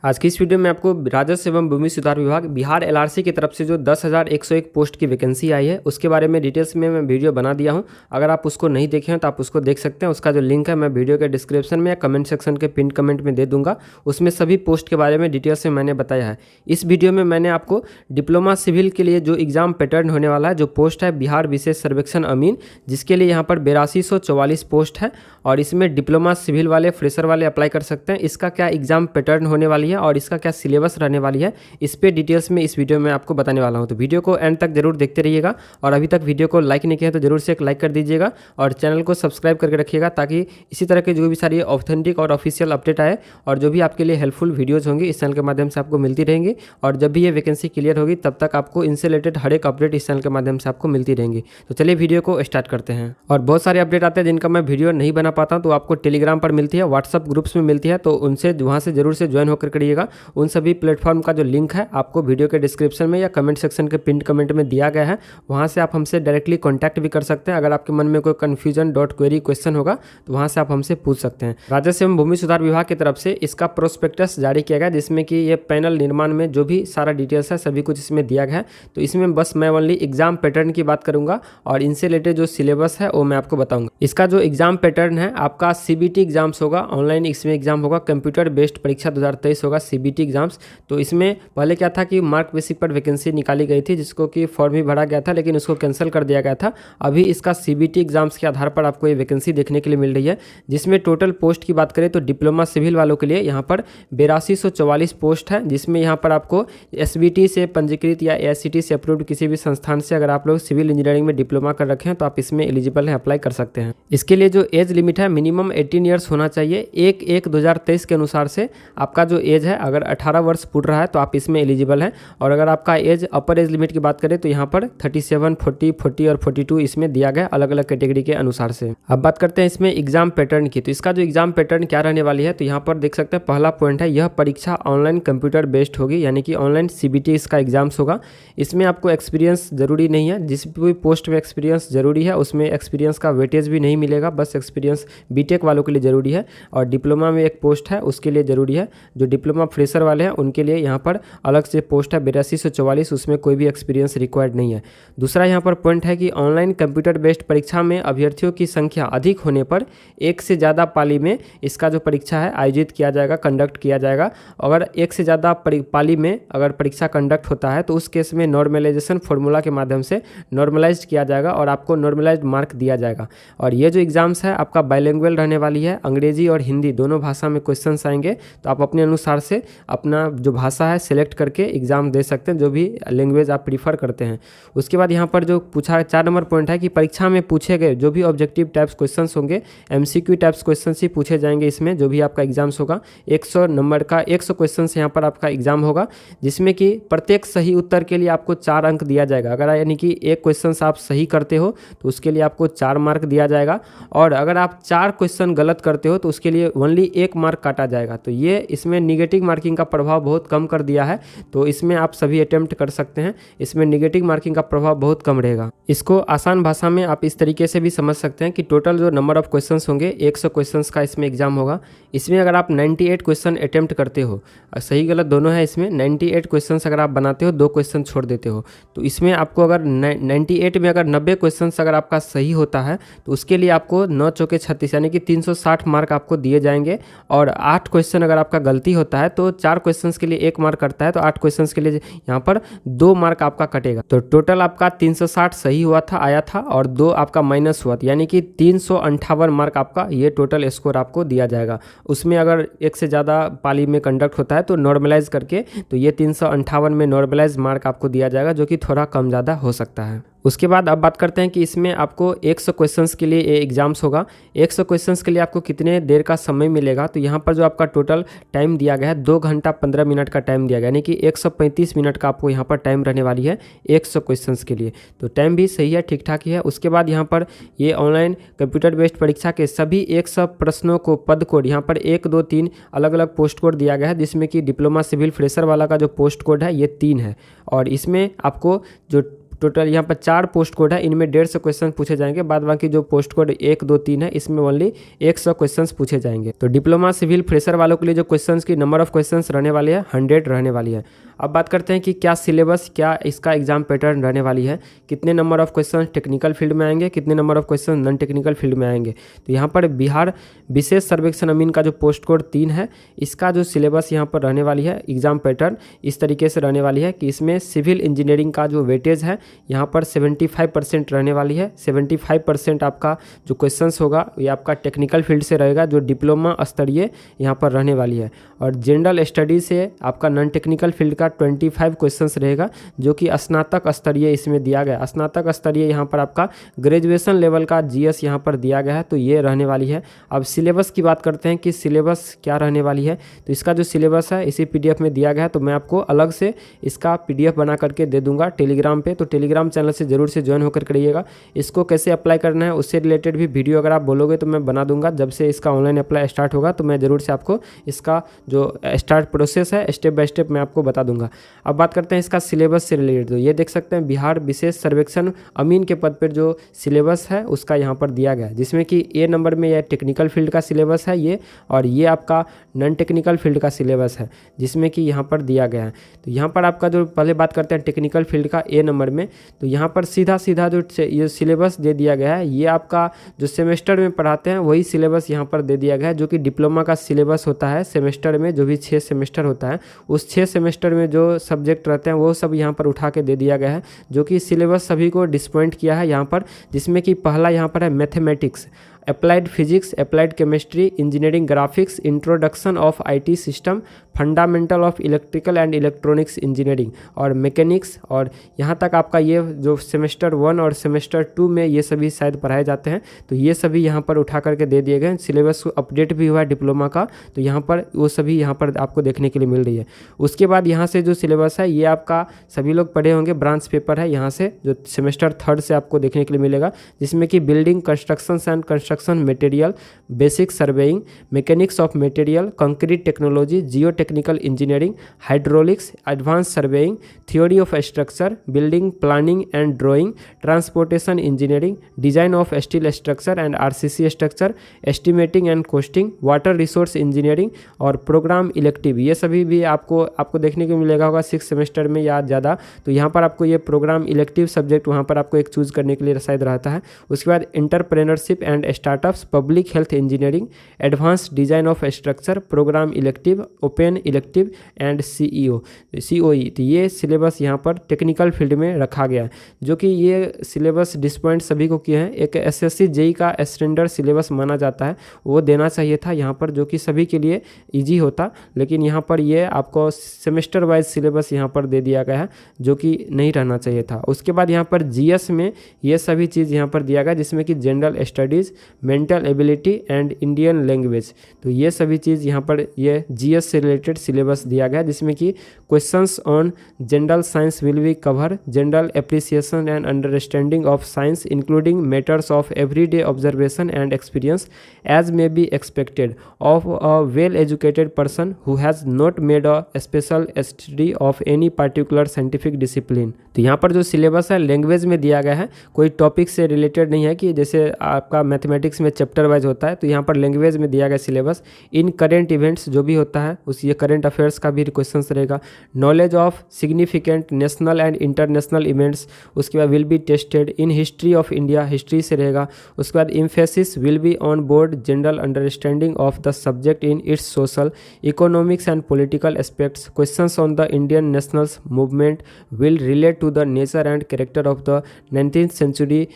आज की इस वीडियो में आपको राजस्व एवं भूमि सुधार विभाग बिहार एलआरसी की तरफ से जो 10,101 पोस्ट की वैकेंसी आई है उसके बारे में डिटेल्स में मैं वीडियो बना दिया हूं। अगर आप उसको नहीं देखे हैं तो आप उसको देख सकते हैं। उसका जो लिंक है मैं वीडियो के डिस्क्रिप्शन में या कमेंट सेक्शन के पिन कमेंट में दे दूंगा। उसमें सभी पोस्ट के बारे में डिटेल्स में मैंने बताया है। इस वीडियो में मैंने आपको डिप्लोमा सिविल के लिए जो एग्जाम पैटर्न होने वाला है, जो पोस्ट है बिहार विशेष सर्वेक्षण अमीन, जिसके लिए यहाँ पर 8244 पोस्ट है और इसमें डिप्लोमा सिविल वाले फ्रेशर वाले अप्लाई कर सकते हैं। इसका क्या एग्जाम पैटर्न होने वाली है और इसका क्या सिलेबस रहने वाली है, इस पे डिटेल्स में इस वीडियो में आपको बताने वाला हूं। तो वीडियो को एंड तक जरूर देखते रहिएगा और अभी तक वीडियो को लाइक नहीं किया तो जरूर से एक लाइक कर दीजिएगा और चैनल को सब्सक्राइब करके रखिएगा ताकि इसी तरह के जो भी सारी ऑथेंटिक और ऑफिशियल अपडेट आए और जो भी आपके लिए हेल्पफुल वीडियोज होंगी इस चैनल के माध्यम से आपको मिलती रहेंगी। और जब भी ये वैकेंसी क्लियर होगी तब तक आपको इनसे रिलेटेड हर एक अपडेट इस चैनल के माध्यम से आपको मिलती रहेंगी। तो चलिए वीडियो को स्टार्ट करते हैं। और बहुत सारे अपडेट आते हैं जिनका मैं वीडियो नहीं बना पाता हूं, तो आपको टेलीग्राम पर मिलती है, व्हाट्सअप ग्रुप्स में मिलती है, तो उनसे वहाँ से जरूर से ज्वाइन होकर करिएगा। उन सभी प्लेटफॉर्म का जो लिंक है आपको वीडियो के डिस्क्रिप्शन में या कमेंट सेक्शन के पिन कमेंट में दिया गया है। वहाँ से आप हमसे डायरेक्टली कॉन्टैक्ट भी कर सकते हैं। अगर आपके मन में कोई कन्फ्यूजन क्वेरी क्वेश्चन होगा तो वहाँ से आप हमसे पूछ सकते हैं। राजस्व एवं भूमि सुधार विभाग की तरफ से इसका प्रोस्पेक्टस जारी किया गया, जिसमें कि ये पैनल निर्माण में जो भी सारा डिटेल्स है सभी कुछ इसमें दिया गया है। तो इसमें बस मैं ओनली एग्जाम पैटर्न की बात करूंगा और इनसे रिलेटेड जो सिलेबस है वो मैं आपको बताऊंगा। इसका जो एग्जाम पैटर्न है आपका सीबीटी एग्जाम्स होगा, ऑनलाइन इसमें एग्जाम होगा, कंप्यूटर बेस्ड परीक्षा 2023 होगा सीबीटी एग्जाम्स। तो इसमें पहले क्या था कि मार्क बेसिक पर वैकेंसी निकाली गई थी, जिसको कि फॉर्म भी भरा गया था लेकिन उसको कैंसिल कर दिया गया था। अभी इसका सीबीटी एग्जाम्स के आधार पर आपको ये वैकेंसी देखने के लिए मिल रही है, जिसमें टोटल पोस्ट की बात करें तो डिप्लोमा सिविल वालों के लिए यहाँ पर 8244 पोस्ट है, जिसमें यहाँ पर आपको एसबीटी से पंजीकृत या एआईसीटी से अप्रूव्ड किसी भी संस्थान से अगर आप लोग सिविल इंजीनियरिंग में डिप्लोमा कर रखे हैं तो आप इसमें एलिजिबल हैं, अप्लाई कर सकते हैं। इसके लिए जो एज लिमिट है मिनिमम 18 ईयर्स होना चाहिए। 1/1/2023 के अनुसार से आपका जो एज है अगर 18 वर्ष पूर्ण रहा है तो आप इसमें एलिजिबल हैं। और अगर आपका एज अपर एज लिमिट की बात करें तो यहाँ पर 37, 40, 40 और 42 इसमें दिया गया अलग अलग कैटेगरी के अनुसार से। अब बात करते हैं इसमें एग्जाम पैटर्न की। तो इसका जो एग्जाम पैटर्न क्या रहने वाली है, तो यहाँ पर देख सकते हैं पहला पॉइंट है, यह परीक्षा ऑनलाइन कंप्यूटर बेस्ड होगी, यानी कि ऑनलाइन सीबीटी इसका एग्जाम्स होगा। इसमें आपको एक्सपीरियंस जरूरी नहीं है, जिस भी पोस्ट में एक्सपीरियंस जरूरी है उसमें एक्सपीरियंस का वेटेज भी नहीं मिलेगा, बस एक्सपीरियंस बीटेक वालों के लिए जरूरी है। और डिप्लोमा में एक पोस्ट है उसके लिए जरूरी है। जो डिप्लोमा फ्रेशर वाले हैं उनके लिए यहाँ पर अलग से पोस्ट है 8244, उसमें कोई भी एक्सपीरियंस रिक्वायर्ड नहीं है। दूसरा यहाँ पर पॉइंट है कि ऑनलाइन कंप्यूटर बेस्ड परीक्षा में अभ्यर्थियों की संख्या अधिक होने पर एक से ज़्यादा पाली में इसका जो परीक्षा है आयोजित किया जाएगा, कंडक्ट किया जाएगा। अगर एक से ज़्यादा पाली में अगर परीक्षा कंडक्ट होता है तो उस केस में नॉर्मलाइजेशन फॉर्मूला के माध्यम से नॉर्मलाइज किया जाएगा और आपको नॉर्मलाइज्ड मार्क दिया जाएगा। और ये जो एग्जाम्स है आपका बाइलिंगुअल रहने वाली है, अंग्रेजी और हिंदी दोनों भाषा में क्वेश्चन आएंगे। तो आप अपने अनुसार से अपना जो भाषा है सिलेक्ट करके एग्जाम दे सकते हैं, जो भी लैंग्वेज आप प्रीफर करते हैं। उसके बाद यहाँ पर जो पूछा 4 नंबर पॉइंट है कि परीक्षा में पूछे गए जो भी ऑब्जेक्टिव टाइप्स क्वेश्चंस होंगे, एमसीक्यू टाइप्स क्वेश्चंस ही पूछे जाएंगे। इसमें जो भी आपका एग्जाम्स होगा 100 नंबर का 100 क्वेश्चंस यहाँ पर आपका एग्जाम होगा, जिसमें कि प्रत्येक सही उत्तर के लिए आपको 4 अंक दिया जाएगा। अगर यानी कि एक क्वेश्चन आप सही करते हो तो उसके लिए आपको 4 मार्क दिया जाएगा, और अगर आप 4 क्वेश्चन गलत करते हो तो उसके लिए ओनली 1 मार्क काटा जाएगा। तो ये इसमें निगेटिव मार्किंग का प्रभाव बहुत कम कर दिया है, तो इसमें आप सभी अटेम्प्ट कर सकते हैं। इसमें निगेटिव मार्किंग का प्रभाव बहुत कम रहेगा। इसको आसान भाषा में आप इस तरीके से भी समझ सकते हैं कि टोटल जो नंबर ऑफ क्वेश्चंस होंगे 100 क्वेश्चंस का इसमें एग्जाम होगा। इसमें अगर आप 98 क्वेश्चन अटेम्प्ट करते हो, सही गलत दोनों है इसमें, 98 क्वेश्चंस अगर आप बनाते हो 2 क्वेश्चन छोड़ देते हो, तो इसमें आपको अगर 98 में अगर 90 क्वेश्चंस अगर आपका सही होता है तो उसके लिए आपको 9 चौके 36 यानी कि 360 मार्क आपको दिए जाएंगे। और 8 क्वेश्चन अगर आपका गलती होता है तो 4 क्वेश्चंस के लिए 1 मार्क कटता है, तो 8 क्वेश्चंस के लिए यहाँ पर 2 मार्क आपका कटेगा। तो टोटल आपका 360 सही हुआ था, आया था, और 2 आपका माइनस हुआ था, यानी कि 358 मार्क आपका ये टोटल स्कोर आपको दिया जाएगा। उसमें अगर एक से ज़्यादा पाली में कंडक्ट होता है तो नॉर्मलाइज करके तो ये 358 में नॉर्मलाइज मार्क आपको दिया जाएगा, जो कि थोड़ा कम ज़्यादा हो सकता है। उसके बाद अब बात करते हैं कि इसमें आपको 100 क्वेश्चंस के लिए एग्जाम्स होगा। 100 क्वेश्चंस के लिए आपको कितने देर का समय मिलेगा, तो यहाँ पर जो आपका टोटल टाइम दिया गया है 2 घंटा 15 मिनट का टाइम दिया गया, यानी कि 135 मिनट का आपको यहाँ पर टाइम रहने वाली है 100 क्वेश्चंस के लिए। तो टाइम भी सही है, ठीक ठाक ही है। उसके बाद यहाँ पर ये ऑनलाइन कंप्यूटर बेस्ड परीक्षा के सभी 100 प्रश्नों को पद कोड यहाँ पर 1, 2, 3 अलग अलग पोस्ट कोड दिया गया है, जिसमें कि डिप्लोमा सिविल फ्रेशर वाला का जो पोस्ट कोड है ये 3 है। और इसमें आपको जो टोटल यहाँ पर 4 पोस्ट कोड है, इनमें 150 क्वेश्चन पूछे जाएंगे। बाद बाकी जो पोस्ट कोड 1, 2, 3 है इसमें ओनली 100 क्वेश्चन पूछे जाएंगे। तो डिप्लोमा सिविल फ्रेशर वालों के लिए जो क्वेश्चन की नंबर ऑफ क्वेश्चन रहने वाली है 100 रहने वाली है। अब बात करते हैं कि क्या सिलेबस, क्या इसका एग्जाम पैटर्न रहने वाली है, कितने number of question technical field में आएंगे, कितने number of question non technical field में आएंगे। तो यहाँ पर बिहार विशेष सर्वेक्षण अमीन का जो पोस्ट कोड 3 है इसका जो सिलेबस यहाँ पर रहने वाली है, एग्जाम पैटर्न इस तरीके से रहने वाली है कि इसमें सिविल इंजीनियरिंग का जो वेटेज है यहाँ पर 75% रहने वाली है। 75% आपका जो क्वेश्चंस होगा ये आपका टेक्निकल फील्ड से रहेगा, जो डिप्लोमा स्तरीय यहाँ पर रहने वाली है। और जनरल स्टडी से आपका नॉन टेक्निकल फील्ड का 25 क्वेश्चंस रहेगा, जो कि स्नातक स्तरीय इसमें दिया गया। स्नातक स्तरीय यहाँ पर आपका ग्रेजुएशन लेवल का जीएस यहाँ पर दिया गया है, तो ये रहने वाली है। अब सिलेबस की बात करते हैं कि सिलेबस क्या रहने वाली है। तो इसका जो सिलेबस है इसी पीडीएफ में दिया गया है, तो मैं आपको अलग से इसका पीडीएफ बना करके दे दूंगा टेलीग्राम पे। तो टेलीग्राम चैनल से जरूर से ज्वाइन होकर करिएगा। इसको कैसे अप्लाई करना है उससे रिलेटेड भी वीडियो अगर आप बोलोगे तो मैं बना दूंगा। जब से इसका ऑनलाइन अप्लाई स्टार्ट होगा तो मैं ज़रूर से आपको इसका जो स्टार्ट प्रोसेस है स्टेप बाय स्टेप मैं आपको बता दूंगा। अब बात करते हैं इसका सिलेबस से रिलेटेड। तो ये देख सकते हैं बिहार विशेष सर्वेक्षण अमीन के पद पर जो सिलेबस है उसका यहाँ पर दिया गया है, जिसमें कि ए नंबर में यह टेक्निकल फील्ड का सिलेबस है ये, और ये आपका नॉन टेक्निकल फील्ड का सिलेबस है जिसमें कि यहाँ पर दिया गया है। तो यहाँ पर आपका जो पहले बात करते हैं टेक्निकल फील्ड का ए नंबर में, तो यहाँ पर सीधा सीधा जो ये सिलेबस दे दिया गया है ये आपका जो सेमेस्टर में पढ़ाते हैं वही सिलेबस यहाँ पर दे दिया गया है, जो कि डिप्लोमा का सिलेबस होता है। सेमेस्टर में जो भी 6 सेमेस्टर होता है उस 6 सेमेस्टर में जो सब्जेक्ट रहते हैं वो सब यहाँ पर उठा के दे दिया गया है, जो कि सिलेबस सभी को डिसपॉइंट किया है यहाँ पर। जिसमें कि पहला यहाँ पर है mathematics, applied physics, applied chemistry, engineering graphics, introduction of IT system, fundamental of electrical and electronics engineering और मैकेनिक्स। और यहाँ तक आपका ये जो सेमेस्टर 1 और सेमेस्टर 2 में ये सभी शायद पढ़ाए जाते हैं, तो ये सभी यहाँ पर उठा करके दे दिए गए। सिलेबस अपडेट भी हुआ है डिप्लोमा का, तो यहाँ पर वो सभी यहाँ पर आपको देखने के लिए मिल रही है। उसके बाद यहाँ से जो सिलेबस है ये आपका सभी लोग पढ़े होंगे, ब्रांच पेपर है यहाँ से जो सेमेस्टर 3 से आपको देखने के लिए मिलेगा, जिसमें कि building construction and construction material, basic surveying, mechanics of material, concrete technology, Jio technical engineering, hydraulics, advance surveying, theory of structure, building planning and drawing, transportation engineering, design of steel structure and RCC structure, estimating and costing, water resource engineering और programme elective. ये सभी भी आपको देखने को मिलेगा होगा 6 semester में या ज़्यादा। तो यहाँ पर आपको ये प्रोग्राम इलेक्टिव सब्जेक्ट वहाँ पर आपको एक चूज़ करने के लिए शायद रहता है। उसके बाद entrepreneurship and startups, public health engineering, advance design of structure, programme elective, open elective and COE। तो ये सिलेबस यहाँ पर टेक्निकल फील्ड में रखा गया है, जो कि ये सिलेबस डिसपॉइंट सभी को किए हैं। एक SSC JEE का स्टैंडर्ड सिलेबस माना जाता है, वो देना चाहिए था यहाँ पर, जो कि सभी के लिए ईजी होता, लेकिन यहाँ पर ये आपको सेमेस्टर वाइज सिलेबस यहाँ पर दे दिया गया है, जो कि नहीं रहना चाहिए था। उसके बाद यहाँ पर GS में ये सभी चीज़ यहाँ पर दिया गया, जिसमें कि general studies, mental ability and Indian language. तो ये सभी चीज़ यहाँ पर ये GS से रिलेटेड सिलेबस दिया गया, जिसमें कि questions on general science will be cover, general appreciation and understanding of science including matters of everyday observation and experience as may be expected of a well educated person who has not made a special study of any particular scientific discipline. तो यहाँ पर जो syllabus है language में दिया गया है, कोई टॉपिक से रिलेटेड नहीं है कि जैसे आपका मैथमेटिक्स में चैप्टर वाइज होता है, तो यहाँ पर लैंग्वेज में दिया गया सिलेबस। इन करेंट इवेंट्स जो भी होता है उस ये करंट अफेयर्स का भी क्वेश्चन रहेगा। Knowledge of significant national and international events, उसके बाद will be tested. In history of India, history से रहेगा। उसके बाद emphasis will be on broad general understanding of the subject in its social, economics and political aspects. Questions on the Indian national movement will relate to the nature and character of the 19th century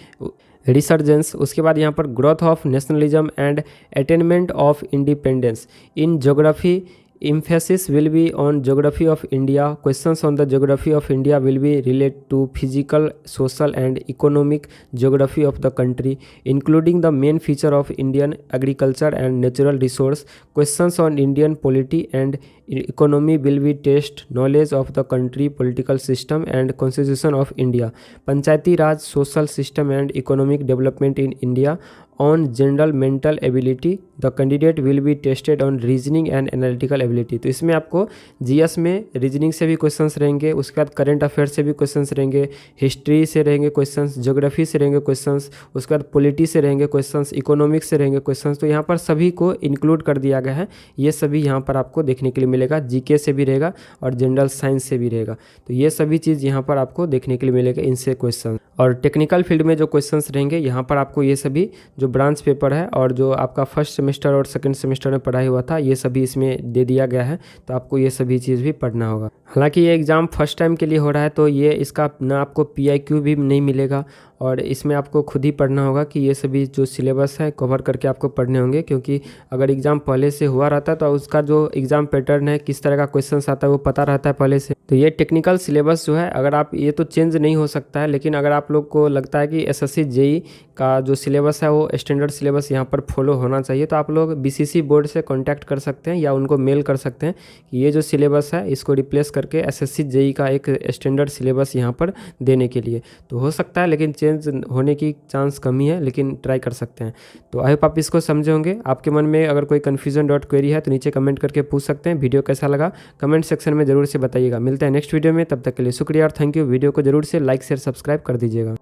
resurgence. उसके बाद यहाँ पर growth of nationalism and attainment of independence. In geography emphasis will be on geography of India. Questions on the geography of India will be related to physical, social and economic geography of the country, including the main feature of Indian agriculture and natural resource. Questions on Indian polity and economy will be test knowledge of the country, political system and constitution of India. Panchayati Raj, social system and economic development in India. On general mental ability, the candidate will be tested on reasoning and analytical ability. तो इसमें आपको GS में reasoning से भी questions रहेंगे, उसके बाद current affair से भी क्वेश्चंस रहेंगे, हिस्ट्री से रहेंगे क्वेश्चंस, ज्योग्राफी से रहेंगे क्वेश्चंस, उसके बाद पॉलिटी से रहेंगे क्वेश्चंस, इकोनॉमिक्स से रहेंगे क्वेश्चंस। तो यहाँ पर सभी को इंक्लूड कर दिया गया है, ये सभी यहाँ पर आपको देखने के लिए मिलेगा। जीके से भी रहेगा और जनरल साइंस से भी रहेगा। तो ये सभी चीज़ यहाँ पर आपको देखने के लिए मिलेगा इनसे क्वेश्चन। और टेक्निकल फील्ड में जो क्वेश्चंस रहेंगे यहाँ पर आपको ये सभी जो ब्रांच पेपर है और जो आपका फर्स्ट सेमेस्टर और सेकंड सेमेस्टर में पढ़ाई हुआ था ये सभी इसमें दे दिया गया है। तो आपको ये सभी चीज़ भी पढ़ना होगा। हालांकि ये एग्ज़ाम फर्स्ट टाइम के लिए हो रहा है तो ये इसका ना आपको PIQ भी नहीं मिलेगा और इसमें आपको खुद ही पढ़ना होगा कि ये सभी जो सिलेबस है कवर करके आपको पढ़ने होंगे। क्योंकि अगर एग्ज़ाम पहले से हुआ रहता है तो उसका जो एग्ज़ाम पैटर्न है, किस तरह का क्वेश्चंस आता है वो पता रहता है पहले से। तो ये टेक्निकल सिलेबस जो है अगर आप, ये तो चेंज नहीं हो सकता है, लेकिन अगर आप लोग को लगता है कि SSC JEE का जो सिलेबस है वो स्टैंडर्ड सिलेबस यहाँ पर फॉलो होना चाहिए तो आप लोग BCC बोर्ड से कॉन्टैक्ट कर सकते हैं या उनको मेल कर सकते हैं कि ये जो सिलेबस है इसको रिप्लेस करके SSC JEE का एक स्टैंडर्ड सिलेबस यहाँ पर देने के लिए। तो हो सकता है लेकिन चेंज होने की चांस कमी है, लेकिन ट्राई कर सकते हैं। तो आई होप आप इसको समझे होंगे। आपके मन में अगर कोई कन्फ्यूजन डॉट क्वेरी है तो नीचे कमेंट करके पूछ सकते हैं। वीडियो कैसा लगा कमेंट सेक्शन में जरूर से बताइएगा। मिलते हैं नेक्स्ट वीडियो में, तब तक के लिए शुक्रिया और थैंक यू। वीडियो को जरूर से लाइक शेयर सब्सक्राइब कर दीजिएगा।